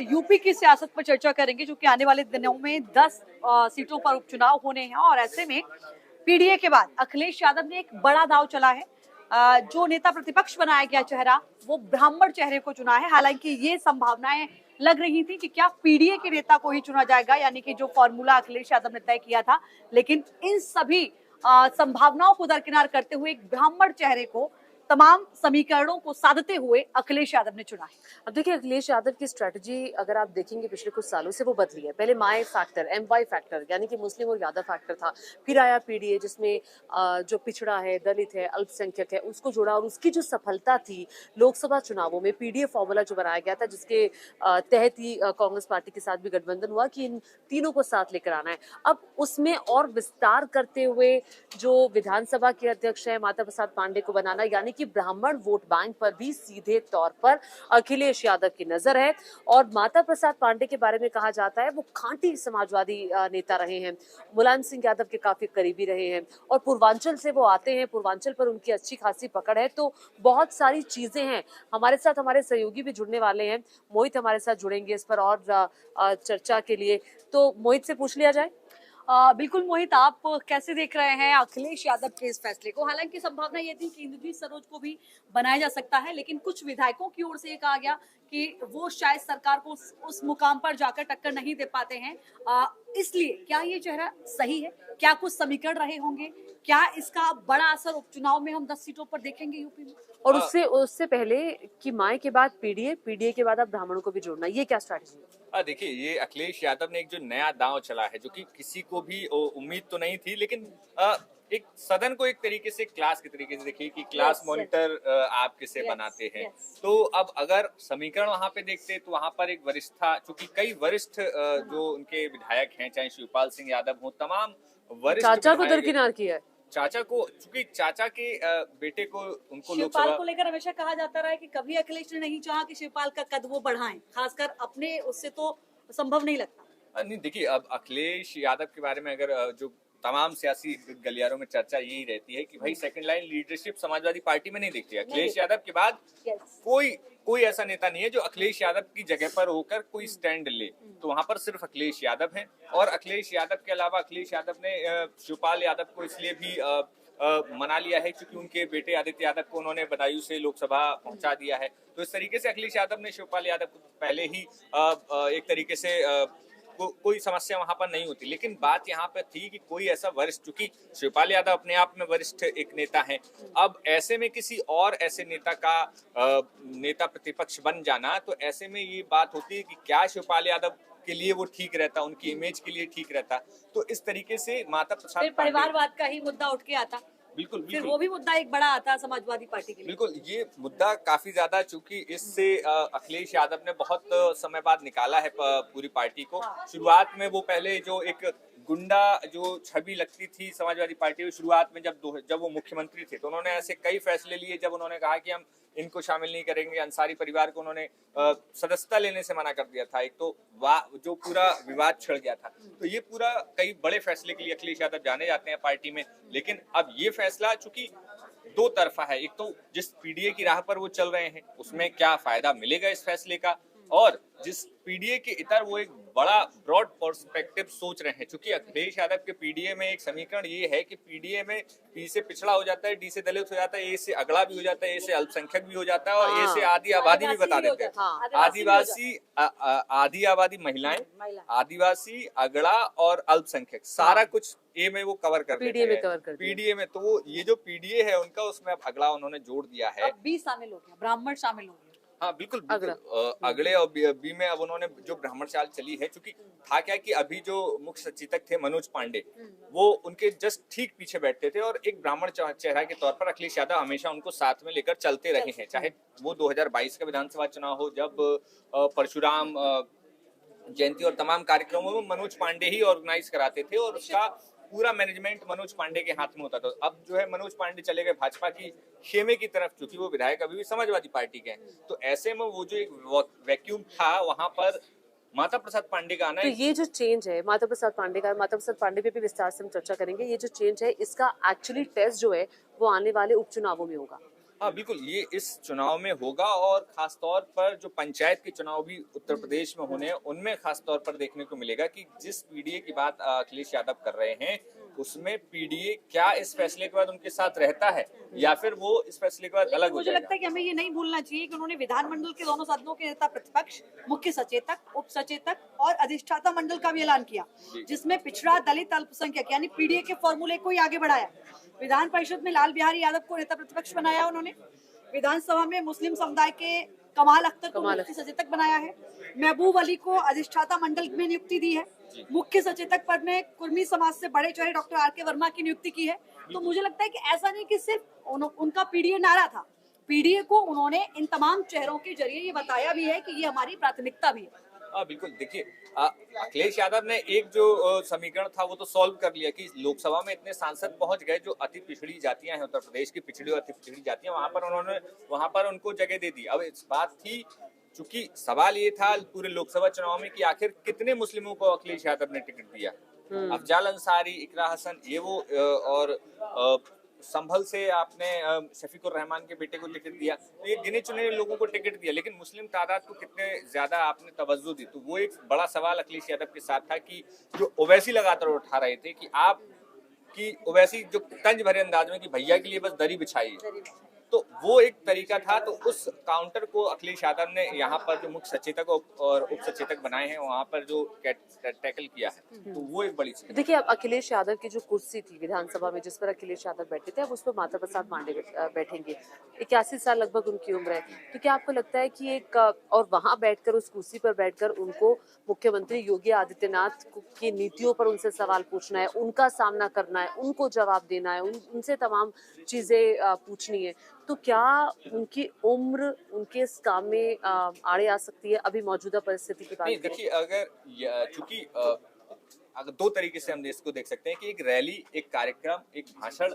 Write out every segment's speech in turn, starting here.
UP की सियासत पर चर्चा करेंगे, जो कि आने वाले दिनों में 10 सीटों पर उपचुनाव होने हैं और ऐसे में पीडीए के बाद अखिलेश यादव ने एक बड़ा दांव चला है। जो नेता प्रतिपक्ष बनाया गया चेहरा, वो ब्राह्मण चेहरे को चुना है। हालांकि ये संभावनाएं लग रही थी कि क्या पीडीए के नेता को ही चुना जाएगा, यानी कि जो फॉर्मूला अखिलेश यादव ने तय किया था, लेकिन इन सभी संभावनाओं को दरकिनार करते हुए एक ब्राह्मण चेहरे को तमाम समीकरणों को साधते हुए अखिलेश यादव ने चुना है। अब देखिए, अखिलेश यादव की स्ट्रेटजी अगर आप देखेंगे पिछले कुछ सालों से वो बदली है। पहले माई फैक्टर, MY फैक्टर, यानी कि मुस्लिम और यादव फैक्टर था। फिर आया पीडीए, जिसमें जो पिछड़ा है, दलित है, अल्पसंख्यक है, उसको जोड़ा। और उसकी जो सफलता थी लोकसभा चुनावों में, पीडीए फॉर्मूला जो बनाया गया था, जिसके तहत ही कांग्रेस पार्टी के साथ भी गठबंधन हुआ कि इन तीनों को साथ लेकर आना है। अब उसमें और विस्तार करते हुए जो विधानसभा के अध्यक्ष है माता प्रसाद पांडे को बनाना, यानी कि ब्राह्मण वोट बैंक पर भी सीधे तौर पर अखिलेश यादव की नजर है। और माता प्रसाद पांडे के बारे में कहा जाता है वो खांटी समाजवादी नेता रहे हैं, मुलायम सिंह यादव के काफी करीबी रहे हैं और पूर्वांचल से वो आते हैं। पूर्वांचल पर उनकी अच्छी खासी पकड़ है। तो बहुत सारी चीजें हैं। हमारे साथ हमारे सहयोगी भी जुड़ने वाले हैं, मोहित हमारे साथ जुड़ेंगे इस पर और चर्चा के लिए। तो मोहित से पूछ लिया जाए। बिल्कुल मोहित, आप कैसे देख रहे हैं अखिलेश यादव के इस फैसले को? हालांकि संभावना ये थी कि इंद्रजीत सरोज को भी बनाया जा सकता है, लेकिन कुछ विधायकों की ओर से ये कहा गया कि वो शायद सरकार को उस मुकाम पर जाकर टक्कर नहीं दे पाते हैं। इसलिए क्या ये चेहरा सही है? क्या कुछ समीकरण रहे होंगे? क्या इसका बड़ा असर उपचुनाव में हम 10 सीटों पर देखेंगे यूपी में? और उससे पहले कि माए के बाद पीडीए के बाद अब ब्राह्मणों को भी जोड़ना, ये क्या स्ट्रैटेजी है? देखिए, ये अखिलेश यादव ने एक जो नया दांव चला है, जो कि किसी को भी उम्मीद तो नहीं थी, लेकिन एक सदन को एक तरीके से क्लास के तरीके से देखिए कि क्लास मॉनिटर आप किसे बनाते हैं। तो अब अगर समीकरण वहां पे देखते तो वहां पर एक वरिष्ठता, चूंकि कई वरिष्ठ जो उनके विधायक हैं, चाहे शिवपाल सिंह यादव हो, तमाम वरिष्ठ चाचा को दरकिनार किया है। चाचा को, चूंकि चाचा के बेटे को उनको शिवपाल को लेकर हमेशा कहा जाता रहा है कि कभी अखिलेश ने नहीं चाहा कि शिवपाल का कद वो बढ़ाएं, खासकर अपने उससे तो संभव नहीं लगता। नहीं, देखिए, अब अखिलेश यादव के बारे में अगर जो तमाम सियासी गलियारों में चर्चा यही रहती है कि भाई second line leadership Samajwadi party में नहीं दिखती है। अखिलेश यादव के बाद कोई ऐसा नेता नहीं है जो अखिलेश यादव की जगह पर होकर कोई स्टैंड ले। तो वहां पर सिर्फ अखिलेश यादव हैं। और अखिलेश यादव के अलावा अखिलेश यादव ने शिवपाल यादव को इसलिए भी मना लिया है क्योंकि उनके बेटे आदित्य यादव को उन्होंने बदायूं से लोकसभा पहुंचा दिया है। तो इस तरीके से अखिलेश यादव ने शिवपाल यादव को पहले ही एक तरीके से कोई समस्या वहां पर नहीं होती। लेकिन बात यहाँ पे थी कि कोई ऐसा वरिष्ठ, चूंकि शिवपाल यादव अपने आप में वरिष्ठ एक नेता हैं, अब ऐसे में किसी और ऐसे नेता का नेता प्रतिपक्ष बन जाना, तो ऐसे में ये बात होती है कि क्या शिवपाल यादव के लिए वो ठीक रहता, उनकी इमेज के लिए ठीक रहता। तो इस तरीके से माता प्रसाद परिवारवाद का ही मुद्दा उठ के आता। बिल्कुल, फिर वो भी मुद्दा एक बड़ा आता है समाजवादी पार्टी के लिए। बिल्कुल, ये मुद्दा काफी ज्यादा, चूंकि इससे अखिलेश यादव ने बहुत समय बाद निकाला है पूरी पार्टी को। शुरुआत में वो पहले जो एक गुंडा जो छवि लगती थी समाजवादी पार्टी में, शुरुआत में जब वो मुख्यमंत्री थे तो उन्होंने ऐसे कई फैसले लिए जब उन्होंने कहा कि हम इनको शामिल नहीं करेंगे। अंसारी परिवार को उन्होंने सदस्यता लेने से मना कर दिया था। एक तो जो पूरा विवाद छिड़ गया था। तो ये पूरा कई बड़े फैसले के लिए अखिलेश यादव जाने जाते हैं पार्टी में। लेकिन अब ये फैसला चूंकि दो तरफा है, एक तो जिस पीडीए की राह पर वो चल रहे हैं उसमें क्या फायदा मिलेगा इस फैसले का, और जिस पीडीए के इतर वो एक बड़ा ब्रॉड पर्सपेक्टिव सोच रहे हैं। क्योंकि अखिलेश यादव के पीडीए में एक समीकरण ये है कि पीडीए में पी से पिछड़ा हो जाता है, डी से दलित हो जाता है, ए से अगड़ा भी हो जाता है, ए से अल्पसंख्यक भी हो जाता है और ए से आदि आबादी भी बता देते हैं। आदिवासी, आदि आबादी महिलाएं, आदिवासी, अगड़ा और अल्पसंख्यक, सारा कुछ ए में वो कवर कर देते हैं पीडीए में। तो ये जो पीडीए है उनका, उसमें अब अगड़ा उन्होंने जोड़ दिया है। अब बी शामिल हो गया, ब्राह्मण शामिल हो गया। हाँ बिल्कुल, अगले और बी में अब उन्होंने जो ब्राह्मण चाल चली है, क्योंकि था क्या कि अभी जो मुख्य सचेतक थे मनोज पांडे, वो उनके जस्ट ठीक पीछे बैठते थे और एक ब्राह्मण चेहरा के तौर पर अखिलेश यादव हमेशा उनको साथ में लेकर चलते रहे हैं। चाहे वो 2022 का विधानसभा चुनाव हो, जब परशुराम जयंती और तमाम कार्यक्रमों में मनोज पांडे ही ऑर्गेनाइज कराते थे और उसका पूरा मैनेजमेंट मनोज पांडे के हाथ में होता था। अब जो है मनोज पांडे चले गए भाजपा की खेमे की तरफ, क्योंकि वो विधायक अभी भी समाजवादी पार्टी के हैं। तो ऐसे में वो जो एक वैक्यूम था वहां पर माता प्रसाद पांडे का आना, तो ये जो चेंज है माता प्रसाद पांडे पे भी विस्तार से हम चर्चा करेंगे। ये जो चेंज है इसका एक्चुअली टेस्ट जो है वो आने वाले उपचुनावों में होगा। हाँ बिल्कुल, ये इस चुनाव में होगा और खास तौर पर जो पंचायत के चुनाव भी उत्तर प्रदेश में होने हैं, उनमें खास तौर पर देखने को मिलेगा कि जिस पीडीए की बात अखिलेश यादव कर रहे हैं, उसमें पीडीए क्या इस फैसले के बाद उनके साथ रहता है या फिर वो इस फैसले के बाद अलग हो मुझे जाएगा। लगता है कि हमें ये नहीं भूलना चाहिए कि उन्होंने विधानमंडल के दोनों सदनों के नेता प्रतिपक्ष, मुख्य सचेतक, उप सचेतक और अधिष्ठाता मंडल का भी ऐलान किया, जिसमें पिछड़ा, दलित, अल्पसंख्यक यानी पीडीए के फॉर्मूले को ही आगे बढ़ाया। विधान परिषद में लाल बिहारी यादव को नेता प्रतिपक्ष बनाया उन्होंने। विधानसभा में मुस्लिम समुदाय के कमाल अख्तर को मुख्य सचेतक बनाया है। महबूब अली को अधिष्ठाता मंडल में नियुक्ति दी है। मुख्य सचेतक पद में कुर्मी समाज से बड़े चेहरे डॉक्टर आर के वर्मा की नियुक्ति की है। तो मुझे लगता है कि ऐसा नहीं कि सिर्फ उनका पीडीए नारा था, पीडीए को उन्होंने इन तमाम चेहरों के जरिए ये बताया भी है कि ये हमारी प्राथमिकता भी है। बिल्कुल, देखिए अखिलेश यादव ने एक जो समीकरण था वो तो सॉल्व कर लिया कि लोकसभा में इतने सांसद पहुंच गए जो अति पिछड़ी जातियां हैं, उत्तर प्रदेश की पिछड़ी और अति पिछड़ी जातियां, वहां पर उनको जगह दे दी। अब इस बात थी, चूंकि सवाल ये था पूरे लोकसभा चुनाव में कि आखिर कितने मुस्लिमों को अखिलेश यादव ने टिकट दिया। अफजाल अंसारी, इकरा हसन, ये वो और संभल से आपने शफीकुर रहमान के बेटे को टिकट दिया, तो ये गिने चुने लोगों को टिकट दिया, लेकिन मुस्लिम तादाद को कितने ज्यादा आपने तवज्जो दी। तो वो एक बड़ा सवाल अखिलेश यादव के साथ था कि जो ओवैसी लगातार उठा रहे थे कि आप की ओवैसी जो तंज भरे अंदाज में कि भैया के लिए बस दरी बिछाई, तो वो एक तरीका था। तो उस काउंटर को अखिलेश यादव ने यहाँ पर जो मुख्य सचेतक और उप सचेतक बनाए हैं वहाँ पर जो टैकल किया है, तो वो एक बड़ी चीज। देखिए, अब अखिलेश यादव की जो कुर्सी थी विधानसभा में जिस पर अखिलेश यादव बैठे थे, अब उस पर माता प्रसाद पांडे बैठेंगे। 81 साल लगभग उनकी उम्र है। तो क्या आपको लगता है कि एक और वहां बैठकर, उस कुर्सी पर बैठकर उनको मुख्यमंत्री योगी आदित्यनाथ की नीतियों पर उनसे सवाल पूछना है, उनका सामना करना है, उनको जवाब देना है, उनसे तमाम चीजें पूछनी है, तो क्या उनकी उम्र उनके इस काम में आड़े आ सकती है अभी मौजूदा परिस्थिति की बात नहीं, देखिए अगर चूंकि अगर दो तरीके से हम इसको देख सकते हैं कि एक रैली, एक कार्यक्रम, एक भाषण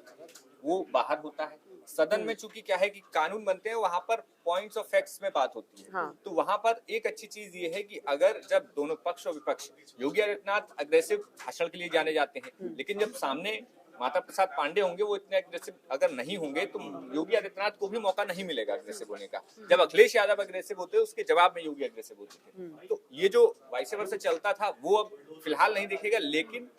वो बाहर होता है। सदन में चूंकि क्या है कि कानून बनते हैं, वहां पर पॉइंट्स ऑफ फैक्ट्स में बात होती है। हाँ। तो वहां पर एक अच्छी चीज ये है कि अगर जब दोनों पक्ष और विपक्ष, योगी आदित्यनाथ अग्रेसिव भाषण के लिए जाने जाते हैं, लेकिन जब सामने माता प्रसाद पांडे होंगे वो इतने अग्रेसिव अगर नहीं होंगे तो योगी आदित्यनाथ को भी मौका नहीं मिलेगा अग्रेसिव होने का। जब अखिलेश यादव अग्रेसिव होते उसके जवाब में योगी अग्रेसिव होते थे। तो ये जो वाइस वर्सा चलता था वो अब फिलहाल नहीं दिखेगा, लेकिन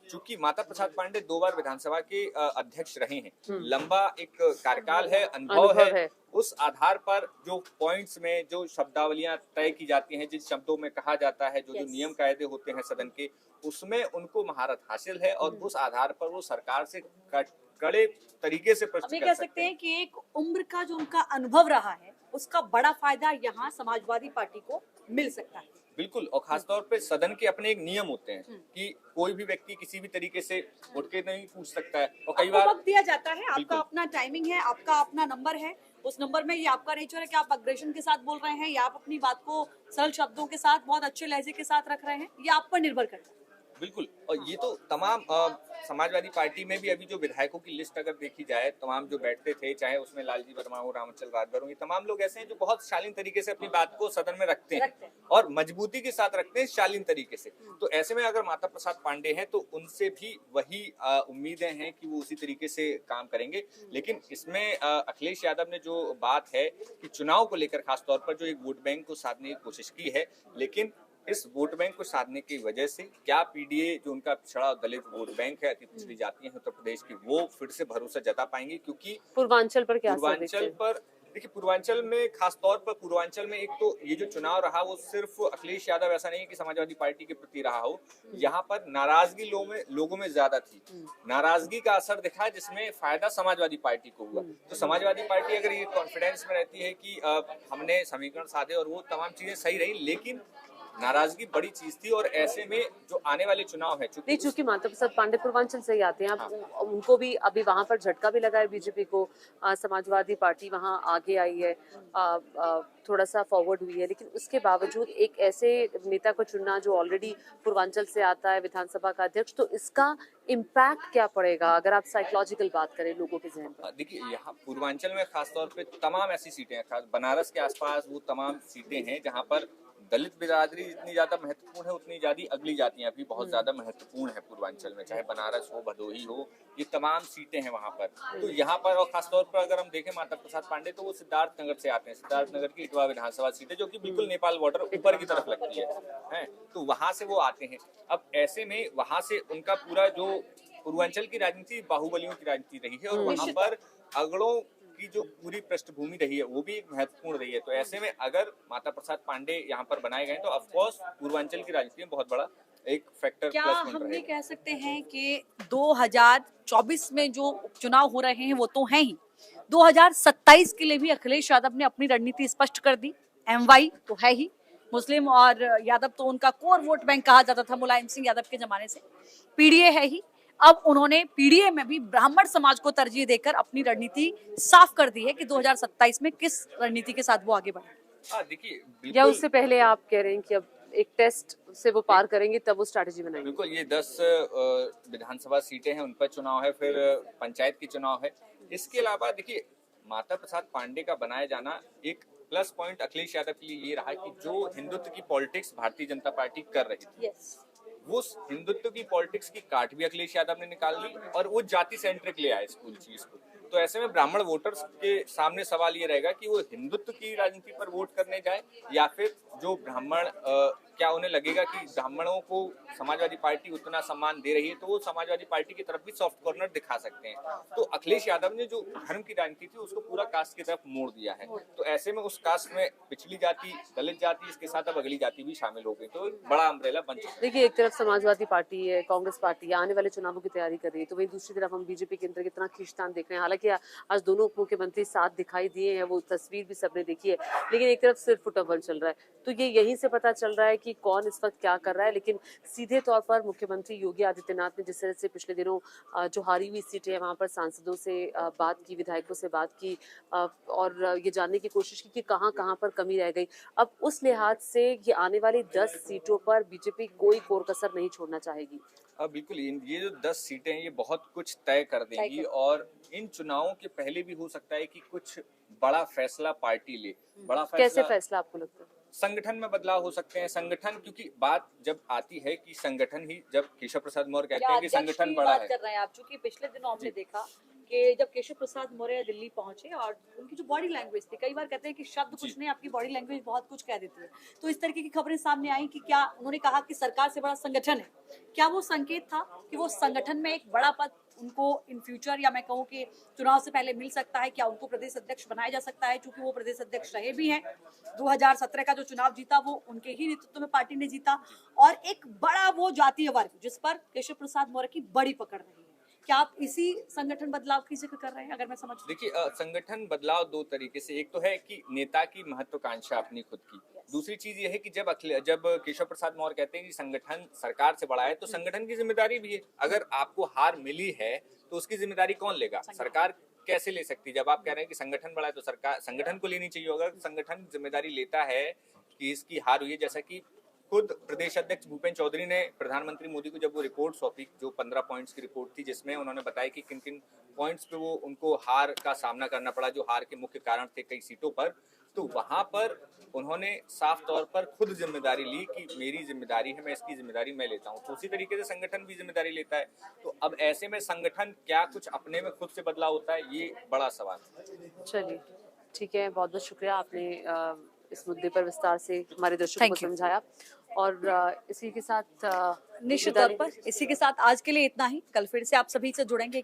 चूंकि माता प्रसाद पांडे 2 बार विधानसभा के अध्यक्ष रहे हैं, लंबा एक कार्यकाल है, अनुभव है, उस आधार पर जो पॉइंट्स में जो शब्दावलियां तय की जाती हैं, जिन शब्दों में कहा जाता है, जो नियम कायदे होते हैं सदन के, उसमें उनको महारत हासिल है और उस आधार पर वो सरकार से कड़े तरीके से प्रश्न कह सकते हैं कि एक उम्र का जो उनका अनुभव रहा है उसका बड़ा फायदा यहाँ समाजवादी पार्टी को मिल सकता है। बिल्कुल, और खासतौर पे सदन के अपने एक नियम होते हैं कि कोई भी व्यक्ति किसी भी तरीके से उठ के नहीं पूछ सकता है, और कई बार वक्त दिया जाता है, आपका अपना टाइमिंग है, आपका अपना नंबर है, उस नंबर में ये आपका नेचर है कि आप अग्रेशन के साथ बोल रहे हैं या आप अपनी बात को सरल शब्दों के साथ बहुत अच्छे लहजे के साथ रख रहे हैं, ये आप पर निर्भर करता है। बिल्कुल, और ये तो तमाम समाजवादी पार्टी में भी अभी जो विधायकों की लिस्ट अगर देखी जाए, तमाम जो बैठते थे, चाहे उसमें लालजी वर्मा हो, रामचंद्र राजभर हो, ये तमाम लोग ऐसे हैं जो बहुत शालीन तरीके से अपनी बात को सदन में रखते हैं और मजबूती के साथ रखते हैं, शालीन तरीके से। तो ऐसे में अगर माता प्रसाद पांडे हैं तो उनसे भी वही उम्मीदें हैं कि वो उसी तरीके से काम करेंगे। लेकिन इसमें अखिलेश यादव ने जो बात है कि चुनाव को लेकर खासतौर पर जो एक वोट बैंक को साधने की कोशिश की है, लेकिन इस वोट बैंक को साधने की वजह से क्या पीडीए जो उनका पिछड़ा दलित वोट बैंक है, अति पिछड़ी जातियां हैं उत्तर प्रदेश की, वो फिर से भरोसा जता पाएंगे? क्योंकि पूर्वांचल पर क्या पूर्वांचल पर देखिए, पूर्वांचल में खासतौर पर पूर्वांचल में एक तो ये जो चुनाव रहा वो सिर्फ अखिलेश यादव, ऐसा नहीं है कि समाजवादी पार्टी के प्रति रहा हो, यहाँ पर नाराजगी लोगों में ज्यादा थी। नाराजगी का असर दिखा जिसमें फायदा समाजवादी पार्टी को हुआ। तो समाजवादी पार्टी अगर ये कॉन्फिडेंस में रहती है कि हमने समीकरण साधे और वो तमाम चीजें सही रही, लेकिन नाराजगी बड़ी चीज थी। और ऐसे में जो आने वाले चुनाव है, चूंकि माता प्रसाद पांडे पूर्वांचल से ही आते हैं, अब उनको भी अभी वहां पर झटका भी लगा है बीजेपी को। समाजवादी पार्टी वहां आगे आई है, थोड़ा सा फॉरवर्ड हुई है, लेकिन उसके बावजूद एक ऐसे नेता को चुनना जो ऑलरेडी पूर्वांचल से आता है, विधानसभा का अध्यक्ष, तो इसका इम्पैक्ट क्या पड़ेगा अगर आप साइकोलॉजिकल बात करें लोगों के जहन पर? देखिए, यहाँ पूर्वांचल में खासतौर पे तमाम ऐसी सीटें हैं, खास बनारस के आसपास वो तमाम सीटें हैं जहाँ पर दलित बिरादरी जितनी ज्यादा महत्वपूर्ण है उतनी ज्यादा अगली जातियां भी बहुत ज्यादा महत्वपूर्ण है पूर्वांचल में, चाहे बनारस हो, भदोही हो, ये तमाम सीटें हैं वहां पर। तो यहाँ पर और खासतौर पर अगर हम देखें माता प्रसाद पांडे तो वो सिद्धार्थनगर से आते हैं, सिद्धार्थनगर की इटवा विधानसभा सीट है जो कि बिल्कुल नेपाल बॉर्डर ऊपर की तरफ लगती है, तो वहां से वो आते हैं। अब ऐसे में वहां से उनका पूरा जो पूर्वांचल की राजनीति बाहुबलियों की राजनीति रही है और वहां पर अगड़ों की जो पूरी पृष्ठभूमि रही है वो भी एक महत्वपूर्ण रही है। तो ऐसे में अगर माता प्रसाद पांडे यहाँ पर बनाए गए तो ऑफकोर्स पूर्वांचल की राजनीति में बहुत बड़ा एक फैक्टर क्या प्लस पॉइंट हम ये रहेगा। कह सकते हैं कि 2024 में जो उपचुनाव हो रहे हैं वो तो हैं ही, 2027 के लिए भी अखिलेश यादव ने अपनी रणनीति स्पष्ट कर दी। एमवाई तो है ही, मुस्लिम और यादव तो उनका कोर वोट बैंक कहा जाता था मुलायम सिंह यादव के जमाने से। पीडीए है ही, अब उन्होंने पीडीए में भी ब्राह्मण समाज को तरजीह देकर अपनी रणनीति साफ कर दी है कि 2027 में किस रणनीति के साथ वो आगे बढ़े। देखिए या उससे पहले आप कह रहे हैं कि अब एक टेस्ट से वो पार करेंगे तब वो स्ट्रैटेजी बनाएंगे? बिल्कुल, ये 10 विधानसभा सीटें हैं, उन पर चुनाव है, फिर पंचायत की चुनाव है। इसके अलावा देखिए माता प्रसाद पांडे का बनाया जाना एक प्लस पॉइंट अखिलेश यादव के लिए ये रहा कि जो हिंदुत्व की पॉलिटिक्स भारतीय जनता पार्टी कर रही थी, वो हिंदुत्व की पॉलिटिक्स की काट भी अखिलेश यादव ने निकाल ली और वो जाति सेंट्रिक ले आए स्कूल चीज को। तो ऐसे में ब्राह्मण वोटर्स के सामने सवाल ये रहेगा कि वो हिंदुत्व की राजनीति पर वोट करने जाए या फिर जो ब्राह्मण, क्या उन्हें लगेगा कि ब्राह्मणों को समाजवादी पार्टी उतना सम्मान दे रही है तो वो समाजवादी पार्टी की तरफ भी सॉफ्ट कॉर्नर दिखा सकते हैं। तो अखिलेश यादव ने जो धर्म की राजनीति थी उसको पूरा कास्ट की तरफ मोड़ दिया है। तो ऐसे में उस कास्ट में पिछली जाति, दलित जाति, इसके साथ अब अगली जाति भी शामिल हो गई, तो एक बड़ा अम्ब्रेला बन चुका है। देखिए, एक तरफ समाजवादी पार्टी है, कांग्रेस पार्टी है, आने वाले चुनावों की तैयारी कर रही है, तो वहीं दूसरी तरफ हम बीजेपी के अंदर कितना खींचतान देख रहे हैं। हालांकि आज दोनों उप मुख्यमंत्री साथ दिखाई दिए हैं, वो तस्वीर भी सबने देखी है, लेकिन एक तरफ सिर्फ फुटबॉल चल रहा है। तो ये यहीं से पता चल रहा है कि कौन इस वक्त क्या कर रहा है। लेकिन सीधे तौर पर मुख्यमंत्री योगी आदित्यनाथ ने जिस तरह से पिछले दिनों जो हारी हुई सीटें हैं वहां पर सांसदों से बात की, विधायकों से बात की और ये जानने की कोशिश की कि कहां कहां पर कमी रह गई। अब उस लिहाज से ये आने वाली 10 सीटों पर बीजेपी कोई कोर कसर नहीं छोड़ना चाहेगी। बिल्कुल, ये जो 10 सीटें हैं ये बहुत कुछ तय कर देंगी और इन चुनावों के पहले भी हो सकता है कि कुछ बड़ा फैसला पार्टी ले। बड़ा फैसला कैसे फैसला आपको लगता है? संगठन में बदलाव हो सकते हैं। संगठन, क्योंकि बात जब आती है कि संगठन ही, जब केशव प्रसाद मौर्य कहते हैं कि संगठन बड़ा है, कर रहे हैं आप, चूंकि पिछले दिनों हमने देखा कि जब केशव प्रसाद मौर्य दिल्ली पहुंचे और उनकी जो बॉडी लैंग्वेज थी, कई बार कहते हैं कि शब्द कुछ नहीं, आपकी बॉडी लैंग्वेज बहुत कुछ कह देती है। तो इस तरीके की खबरें सामने आई कि क्या उन्होंने कहा कि सरकार से बड़ा संगठन है, क्या वो संकेत था कि वो संगठन में एक बड़ा पद उनको इन फ्यूचर, या मैं कहूँ कि चुनाव से पहले मिल सकता है? क्या उनको प्रदेश अध्यक्ष बनाया जा सकता है, क्योंकि वो प्रदेश अध्यक्ष रहे भी हैं। 2017 का जो चुनाव जीता वो उनके ही नेतृत्व में पार्टी ने जीता, और एक बड़ा वो जातीय वर्ग जिस पर केशव प्रसाद मौर्य की बड़ी पकड़ रही है। क्या आप इसी संगठन बदलाव की जिक्र कर रहे हैं, अगर मैं समझ? देखिए, संगठन बदलाव दो तरीके से, एक तो है कि नेता की महत्वाकांक्षा अपनी खुद की, दूसरी चीज ये है कि जब केशव प्रसाद मौर्य कहते हैं कि संगठन सरकार से बड़ा है तो संगठन की जिम्मेदारी भी है। अगर आपको हार मिली है तो उसकी जिम्मेदारी कौन लेगा? सरकार कैसे ले सकती है? जब आप कह रहे हैं कि संगठन बड़ा है तो सरकार, संगठन को लेनी चाहिए। अगर संगठन जिम्मेदारी लेता है कि इसकी हार हुई है, जैसा कि खुद प्रदेश अध्यक्ष भूपेंद्र चौधरी ने प्रधानमंत्री मोदी को जब वो रिपोर्ट सौंपी, जो 15 पॉइंट्स की रिपोर्ट थी, जिसमें उन्होंने बताया कि किन किन पॉइंट्स पे वो उनको हार का सामना करना पड़ा, जो हार के मुख्य कारण थे कई सीटों पर, तो वहां पर उन्होंने साफ तौर पर खुद जिम्मेदारी ली कि मेरी जिम्मेदारी है, मैं इसकी जिम्मेदारी मैं लेता हूँ। तो उसी तरीके से संगठन भी जिम्मेदारी लेता है। तो अब ऐसे में संगठन क्या कुछ अपने में खुद से बदलाव होता है, ये बड़ा सवाल है। चलिए, ठीक है, बहुत बहुत शुक्रिया, आपने इस मुद्दे पर विस्तार से हमारे दर्शकों को समझाया। और इसी के साथ निश्चित तौर पर इसी के साथ आज के लिए इतना ही। कल फिर से आप सभी से जुड़ेंगे।